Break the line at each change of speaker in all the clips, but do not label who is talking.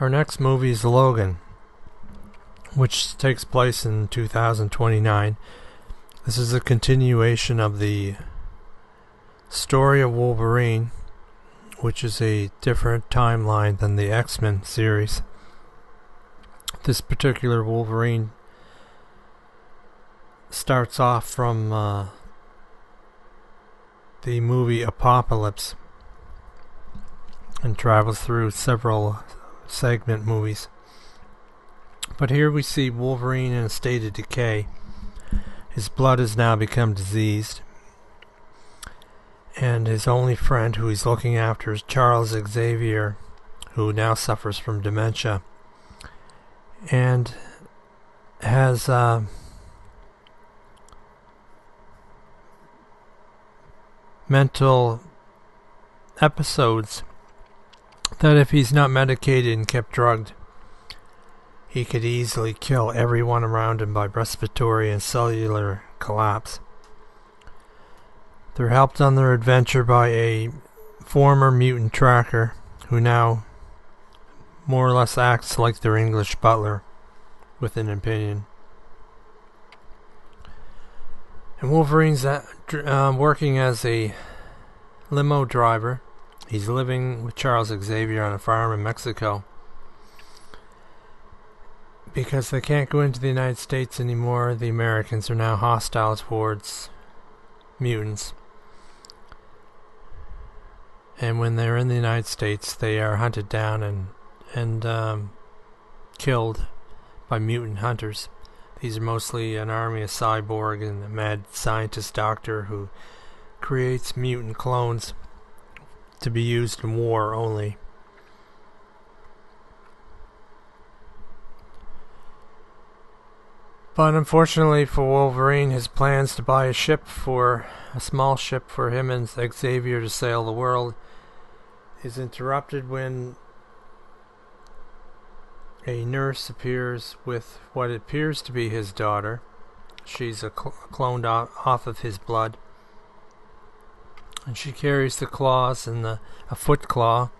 Our next movie is Logan, which takes place in 2029. This is a continuation of the story of Wolverine, which is a different timeline than the X-Men series. This particular Wolverine starts off from the movie Apocalypse and travels through several segment movies. But here we see Wolverine in a state of decay. His blood has now become diseased, and his only friend who he's looking after is Charles Xavier, who now suffers from dementia and has mental episodes that, if he's not medicated and kept drugged, he could easily kill everyone around him by respiratory and cellular collapse. They're helped on their adventure by a former mutant tracker who now more or less acts like their English butler, with an opinion. And Wolverine's working as a limo driver. He's living with Charles Xavier on a farm in Mexico because they can't go into the United States anymore. The Americans are now hostile towards mutants. And when they're in the United States, they are hunted down and killed by mutant hunters. These are mostly an army of cyborg and a mad scientist doctor who creates mutant clones to be used in war only. But unfortunately for Wolverine, his plans to buy a small ship for him and Xavier to sail the world is interrupted when a nurse appears with what appears to be his daughter. She's cloned off of his blood, and she carries the claws and a foot claw,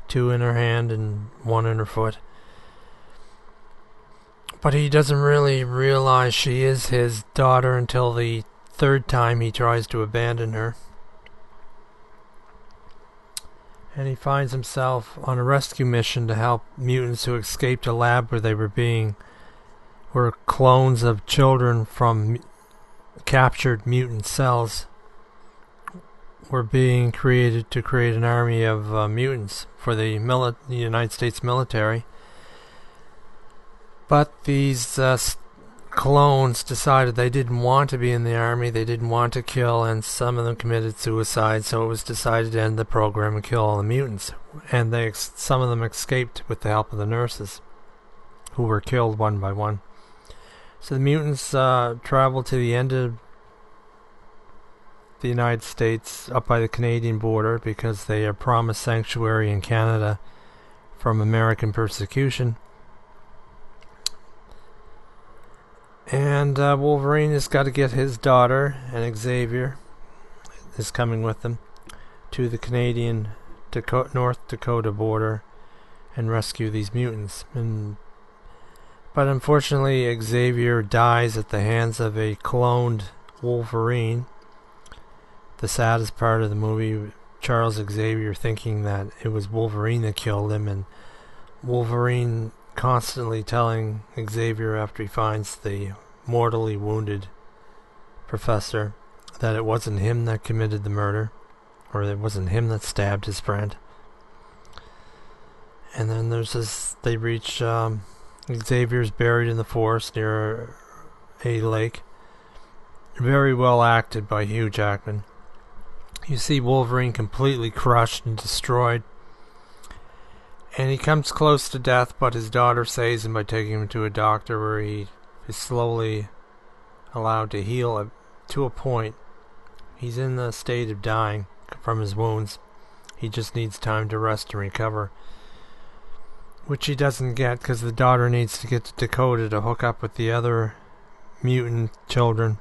2 in her hand and 1 in her foot. But he doesn't really realize she is his daughter until the 3rd time he tries to abandon her. And he finds himself on a rescue mission to help mutants who escaped a lab where clones of children from captured mutant cells were being created to create an army of mutants for the United States military. But these clones decided they didn't want to be in the army, they didn't want to kill, and some of them committed suicide, so it was decided to end the program and kill all the mutants. And some of them escaped with the help of the nurses, who were killed one by one. So the mutants traveled to the end of the United States, up by the Canadian border, because they are promised sanctuary in Canada from American persecution. And Wolverine has got to get his daughter, and Xavier is coming with them, to the Canadian North Dakota border and rescue these mutants. But unfortunately, Xavier dies at the hands of a cloned Wolverine. The saddest part of the movie, Charles Xavier thinking that it was Wolverine that killed him, and Wolverine constantly telling Xavier after he finds the mortally wounded professor that it wasn't him that committed the murder, or it wasn't him that stabbed his friend. And then they reach Xavier's buried in the forest near a lake. Very well acted by Hugh Jackman. You see Wolverine completely crushed and destroyed, and he comes close to death, but his daughter saves him by taking him to a doctor where he is slowly allowed to heal to a point. He's in the state of dying from his wounds. He just needs time to rest and recover, which he doesn't get because the daughter needs to get to Dakota to hook up with the other mutant children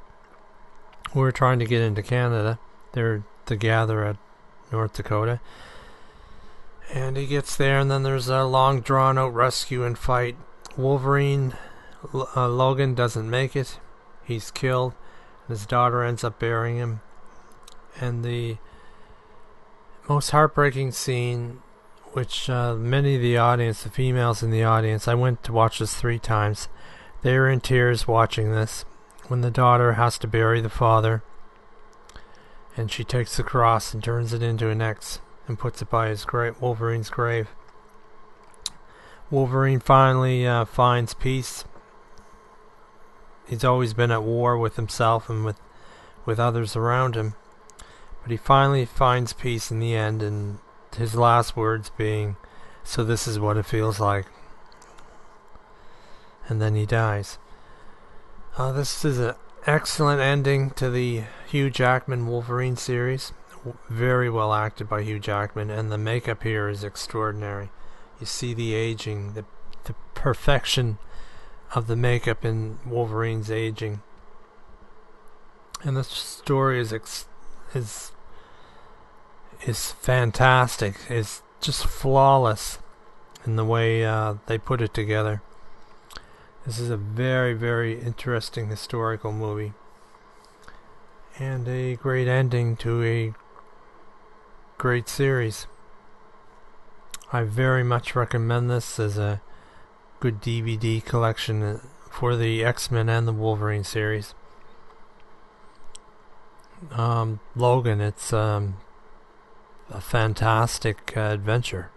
who are trying to get into Canada. They're to gather at North Dakota. And he gets there, and then there's a long drawn-out rescue and fight. Wolverine, Logan doesn't make it. He's killed. His daughter ends up burying him. And the most heartbreaking scene, which many of the audience, the females in the audience, I went to watch this 3 times. They were in tears watching this. When the daughter has to bury the father, and she takes the cross and turns it into an X and puts it by his grave, Wolverine's grave. Wolverine finally finds peace. He's always been at war with himself and with others around him. But he finally finds peace in the end, and his last words being, "So this is what it feels like." And then he dies. This is an excellent ending to the Hugh Jackman Wolverine series. Very well acted by Hugh Jackman, and the makeup here is extraordinary. You see the aging, the perfection of the makeup in Wolverine's aging. And the story is fantastic. It's just flawless in the way they put it together. This is a very, very interesting historical movie. And a great ending to a great series. I very much recommend this as a good DVD collection for the X-Men and the Wolverine series. Logan, it's a fantastic adventure.